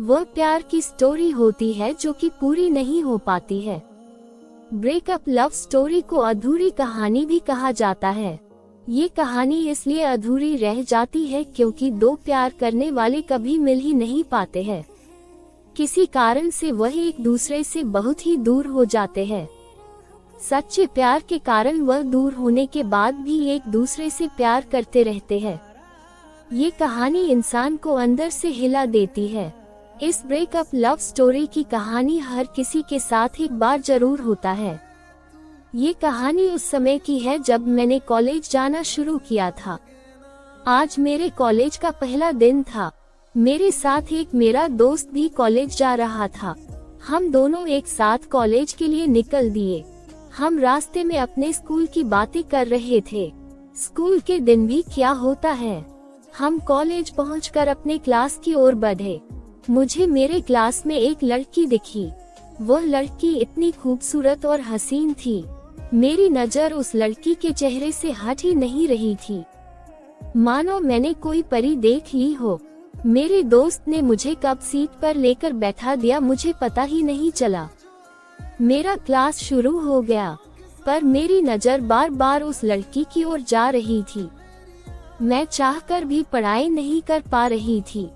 वह प्यार की स्टोरी होती है जो कि पूरी नहीं हो पाती है। ब्रेकअप लव स्टोरी को अधूरी कहानी भी कहा जाता है। ये कहानी इसलिए अधूरी रह जाती है क्योंकि दो प्यार करने वाले कभी मिल ही नहीं पाते हैं। किसी कारण से वह एक दूसरे से बहुत ही दूर हो जाते हैं। सच्चे प्यार के कारण वह दूर होने के बाद भी एक दूसरे से प्यार करते रहते हैं। ये कहानी इंसान को अंदर से हिला देती है। इस ब्रेकअप लव स्टोरी की कहानी हर किसी के साथ एक बार जरूर होता है। ये कहानी उस समय की है जब मैंने कॉलेज जाना शुरू किया था। आज मेरे कॉलेज का पहला दिन था। मेरे साथ एक मेरा दोस्त भी कॉलेज जा रहा था। हम दोनों एक साथ कॉलेज के लिए निकल दिए। हम रास्ते में अपने स्कूल की बातें कर रहे थे। स्कूल के दिन भी क्या होता है। हम कॉलेज पहुंचकर अपने क्लास की ओर बढ़े। मुझे मेरे क्लास में एक लड़की दिखी। वह लड़की इतनी खूबसूरत और हसीन थी। मेरी नजर उस लड़की के चेहरे से हट ही नहीं रही थी, मानो मैंने कोई परी देख ली हो। मेरे दोस्त ने मुझे कब सीट पर लेकर बैठा दिया मुझे पता ही नहीं चला। मेरा क्लास शुरू हो गया, पर मेरी नजर बार बार उस लड़की की ओर जा रही थी। मैं चाहकर भी पढ़ाई नहीं कर पा रही थी।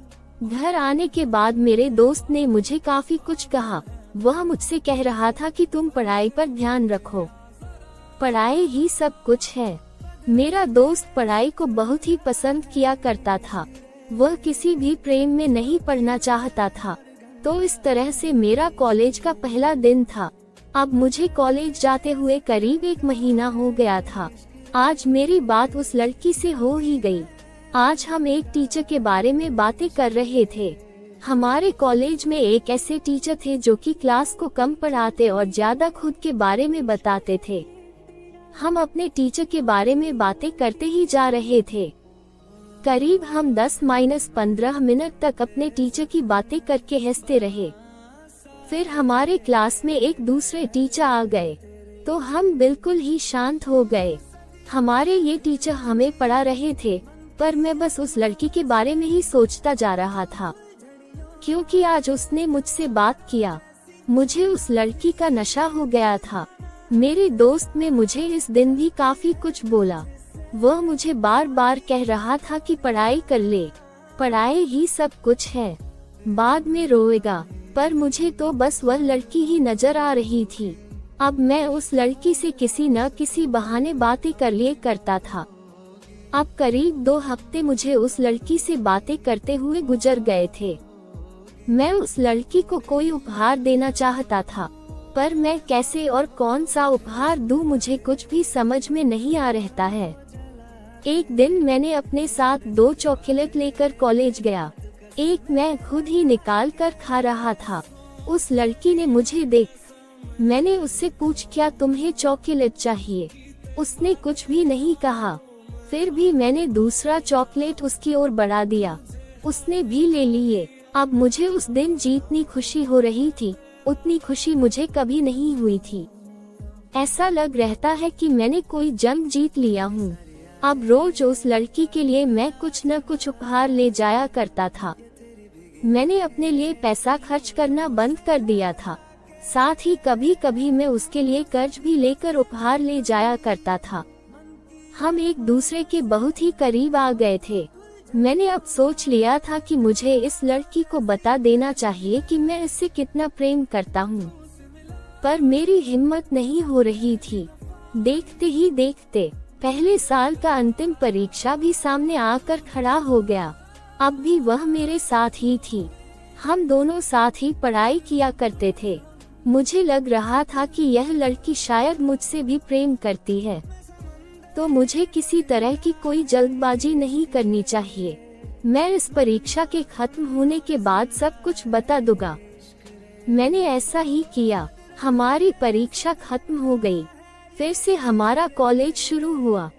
घर आने के बाद मेरे दोस्त ने मुझे काफी कुछ कहा। वह मुझसे कह रहा था कि तुम पढ़ाई पर ध्यान रखो, पढ़ाई ही सब कुछ है। मेरा दोस्त पढ़ाई को बहुत ही पसंद किया करता था। वह किसी भी प्रेम में नहीं पढ़ना चाहता था। तो इस तरह से मेरा कॉलेज का पहला दिन था। अब मुझे कॉलेज जाते हुए करीब 1 महीना हो गया था। आज मेरी बात उस लड़की से हो ही गई। आज हम एक टीचर के बारे में बातें कर रहे थे। हमारे कॉलेज में एक ऐसे टीचर थे जो कि क्लास को कम पढ़ाते और ज्यादा खुद के बारे में बताते थे। हम अपने टीचर के बारे में बातें करते ही जा रहे थे। करीब हम 10-15 मिनट तक अपने टीचर की बातें करके हंसते रहे। फिर हमारे क्लास में एक दूसरे टीचर आ गए, तो हम बिल्कुल ही शांत हो गए। हमारे ये टीचर हमें पढ़ा रहे थे, पर मैं बस उस लड़की के बारे में ही सोचता जा रहा था, क्योंकि आज उसने मुझसे बात किया। मुझे उस लड़की का नशा हो गया था। मेरे दोस्त ने मुझे इस दिन भी काफी कुछ बोला। वह मुझे बार बार कह रहा था कि पढ़ाई कर ले, पढ़ाई ही सब कुछ है, बाद में रोएगा। पर मुझे तो बस वह लड़की ही नजर आ रही थी। अब मैं उस लड़की से किसी न किसी बहाने बातें कर लिए करता था। अब करीब 2 हफ्ते मुझे उस लड़की से बातें करते हुए गुजर गए थे। मैं उस लड़की को कोई उपहार देना चाहता था, पर मैं कैसे और कौन सा उपहार दूं मुझे कुछ भी समझ में नहीं आ रहता है। एक दिन मैंने अपने साथ 2 चॉकलेट लेकर कॉलेज गया। एक मैं खुद ही निकाल कर खा रहा था। उस लड़की ने मुझे देख, मैंने उससे पूछ क्या तुम्हें चॉकलेट चाहिए। उसने कुछ भी नहीं कहा। फिर भी मैंने दूसरा चॉकलेट उसकी ओर बढ़ा दिया। उसने भी ले लिए। अब मुझे उस दिन जितनी खुशी हो रही थी उतनी खुशी मुझे कभी नहीं हुई थी। ऐसा लग रहता है कि मैंने कोई जंग जीत लिया हूँ। अब रोज उस लड़की के लिए मैं कुछ न कुछ उपहार ले जाया करता था। मैंने अपने लिए पैसा खर्च करना बंद कर दिया था। साथ ही कभी कभी मैं उसके लिए कर्ज भी लेकर उपहार ले जाया करता था। हम एक दूसरे के बहुत ही करीब आ गए थे। मैंने अब सोच लिया था कि मुझे इस लड़की को बता देना चाहिए कि मैं इससे कितना प्रेम करता हूँ, पर मेरी हिम्मत नहीं हो रही थी। देखते ही देखते पहले साल का अंतिम परीक्षा भी सामने आकर खड़ा हो गया। अब भी वह मेरे साथ ही थी। हम दोनों साथ ही पढ़ाई किया करते थे। मुझे लग रहा था कि यह लड़की शायद मुझसे भी प्रेम करती है, तो मुझे किसी तरह की कोई जल्दबाजी नहीं करनी चाहिए। मैं इस परीक्षा के खत्म होने के बाद सब कुछ बता दूंगा। मैंने ऐसा ही किया। हमारी परीक्षा खत्म हो गई। फिर से हमारा कॉलेज शुरू हुआ।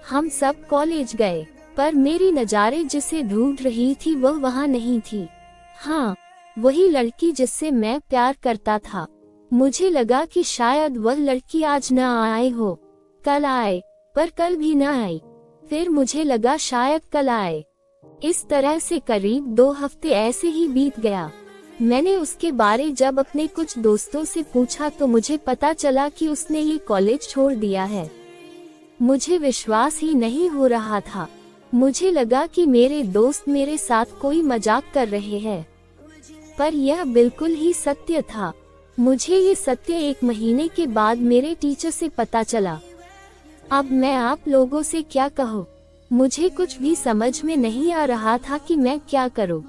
हम सब कॉलेज गए, पर मेरी नज़ारे जिसे ढूंढ रही थी वह वहाँ नहीं थी। हाँ, वही लड़की जिससे मैं प्यार करता था। मुझे लगा कि शायद वह लड़की आज न आए हो, कल आए, पर कल भी न आई। फिर मुझे लगा शायद कल आए। इस तरह से करीब 2 हफ्ते ऐसे ही बीत गया। मैंने उसके बारे जब अपने कुछ दोस्तों से पूछा तो मुझे पता चला कि उसने ये कॉलेज छोड़ दिया है। मुझे विश्वास ही नहीं हो रहा था। मुझे लगा कि मेरे दोस्त मेरे साथ कोई मजाक कर रहे हैं, पर यह बिल्कुल ही सत्य था। मुझे ये सत्य 1 महीने के बाद मेरे टीचर से पता चला। अब मैं आप लोगों से क्या कहूँ? मुझे कुछ भी समझ में नहीं आ रहा था कि मैं क्या करूँ।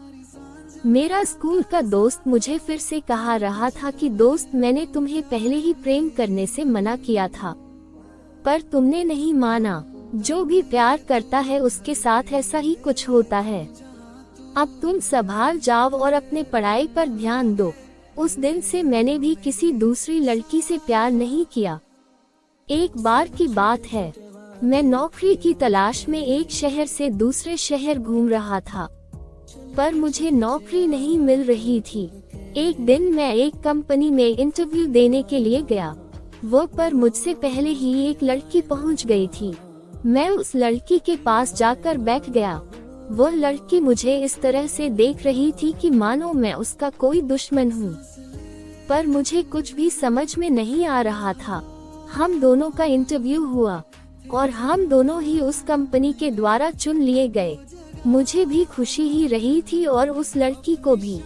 मेरा स्कूल का दोस्त मुझे फिर से कहा रहा था कि दोस्त, मैंने तुम्हें पहले ही प्रेम करने से मना किया था, पर तुमने नहीं माना। जो भी प्यार करता है उसके साथ ऐसा ही कुछ होता है। अब तुम संभाल जाओ और अपने पढ़ाई पर ध्यान दो। उस दिन से मैंने भी किसी दूसरी लड़की से प्यार नहीं किया। एक बार की बात है, मैं नौकरी की तलाश में एक शहर से दूसरे शहर घूम रहा था, पर मुझे नौकरी नहीं मिल रही थी। एक दिन मैं एक कंपनी में इंटरव्यू देने के लिए गया। वो पर मुझसे पहले ही एक लड़की पहुंच गई थी। मैं उस लड़की के पास जाकर बैठ गया। वो लड़की मुझे इस तरह से देख रही थी कि मानो मैं उसका कोई दुश्मन हूँ, पर मुझे कुछ भी समझ में नहीं आ रहा था। हम दोनों का इंटरव्यू हुआ और हम दोनों ही उस कंपनी के द्वारा चुन लिए गए। मुझे भी खुशी ही रही थी और उस लड़की को भी।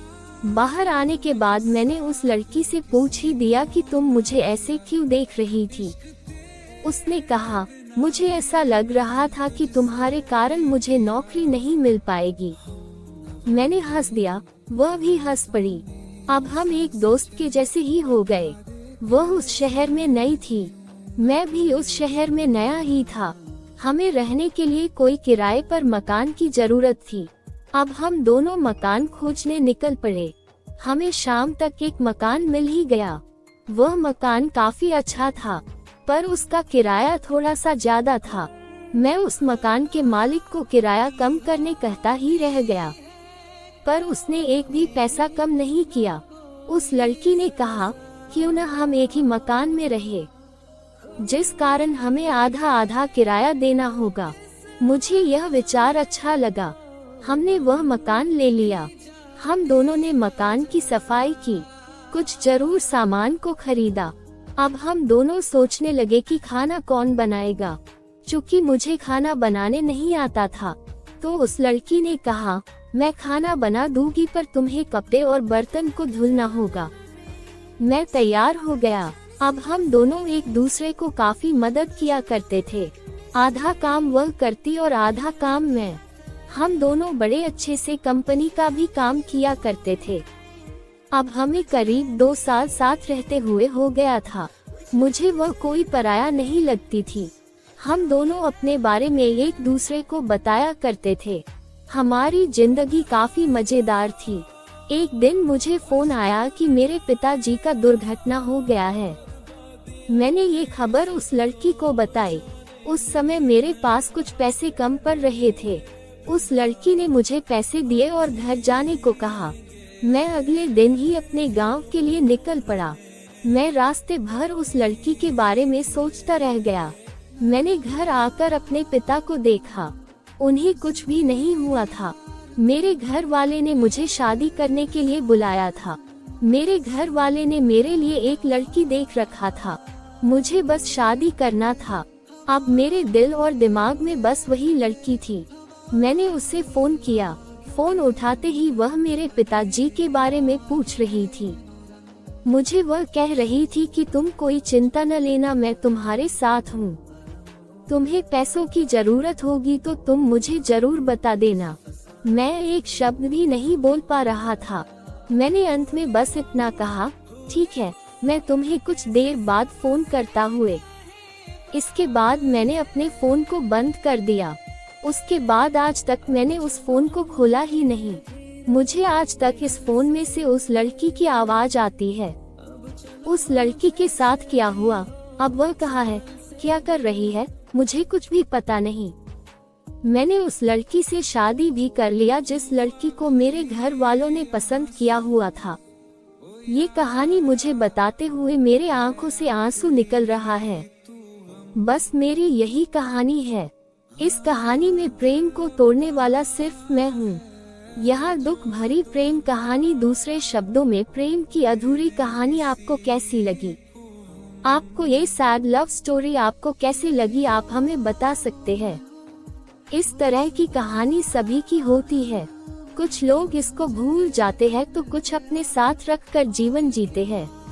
बाहर आने के बाद मैंने उस लड़की से पूछ ही दिया कि तुम मुझे ऐसे क्यों देख रही थी। उसने कहा, मुझे ऐसा लग रहा था कि तुम्हारे कारण मुझे नौकरी नहीं मिल पाएगी। मैंने हंस दिया, वह भी हंस पड़ी। अब हम एक दोस्त के जैसे ही हो गए। वह उस शहर में नई थी, मैं भी उस शहर में नया ही था। हमें रहने के लिए कोई किराए पर मकान की जरूरत थी। अब हम दोनों मकान खोजने निकल पड़े। हमें शाम तक एक मकान मिल ही गया। वह मकान काफी अच्छा था, पर उसका किराया थोड़ा सा ज्यादा था। मैं उस मकान के मालिक को किराया कम करने कहता ही रह गया, पर उसने एक भी पैसा कम नहीं किया। उस लड़की ने कहा, क्यों न हम एक ही मकान में रहे, जिस कारण हमें आधा आधा किराया देना होगा। मुझे यह विचार अच्छा लगा। हमने वह मकान ले लिया। हम दोनों ने मकान की सफाई की, कुछ जरूर सामान को खरीदा। अब हम दोनों सोचने लगे कि खाना कौन बनाएगा। चूंकि मुझे खाना बनाने नहीं आता था, तो उस लड़की ने कहा, मैं खाना बना दूंगी, पर तुम्हें कपड़े और बर्तन को धुलना होगा। मैं तैयार हो गया। अब हम दोनों एक दूसरे को काफी मदद किया करते थे। आधा काम वह करती और आधा काम मैं। हम दोनों बड़े अच्छे से कंपनी का भी काम किया करते थे। अब हमें करीब 2 साल साथ रहते हुए हो गया था। मुझे वह कोई पराया नहीं लगती थी। हम दोनों अपने बारे में एक दूसरे को बताया करते थे। हमारी जिंदगी काफी मजेदार थी। एक दिन मुझे फोन आया कि मेरे पिताजी का दुर्घटना हो गया है। मैंने ये खबर उस लड़की को बताई। उस समय मेरे पास कुछ पैसे कम पड़ रहे थे। उस लड़की ने मुझे पैसे दिए और घर जाने को कहा। मैं अगले दिन ही अपने गांव के लिए निकल पड़ा। मैं रास्ते भर उस लड़की के बारे में सोचता रह गया। मैंने घर आकर अपने पिता को देखा। उन्हें कुछ भी नहीं हुआ था। मेरे घर वाले ने मुझे शादी करने के लिए बुलाया था। मेरे घर वाले ने मेरे लिए एक लड़की देख रखा था। मुझे बस शादी करना था। अब मेरे दिल और दिमाग में बस वही लड़की थी। मैंने उससे फोन किया। फोन उठाते ही वह मेरे पिताजी के बारे में पूछ रही थी। मुझे वह कह रही थी कि तुम कोई चिंता न लेना, मैं तुम्हारे साथ हूँ। तुम्हें पैसों की जरूरत होगी तो तुम मुझे जरूर बता देना। मैं एक शब्द भी नहीं बोल पा रहा था। मैंने अंत में बस इतना कहा, ठीक है, मैं तुम्हें कुछ देर बाद फोन करता हुए। इसके बाद मैंने अपने फोन को बंद कर दिया। उसके बाद आज तक मैंने उस फोन को खोला ही नहीं। मुझे आज तक इस फोन में से उस लड़की की आवाज आती है। उस लड़की के साथ क्या हुआ, अब वह कहाँ है, क्या कर रही है, मुझे कुछ भी पता नहीं। मैंने उस लड़की से शादी भी कर लिया जिस लड़की को मेरे घर वालों ने पसंद किया हुआ था। ये कहानी मुझे बताते हुए मेरे आंखों से आंसू निकल रहा है। बस मेरी यही कहानी है। इस कहानी में प्रेम को तोड़ने वाला सिर्फ मैं हूँ। यह दुख भरी प्रेम कहानी, दूसरे शब्दों में प्रेम की अधूरी कहानी आपको कैसी लगी? आपको ये सैड लव स्टोरी आपको कैसी लगी, आप हमें बता सकते हैं। इस तरह की कहानी सभी की होती है। कुछ लोग इसको भूल जाते हैं तो कुछ अपने साथ रखकर जीवन जीते हैं।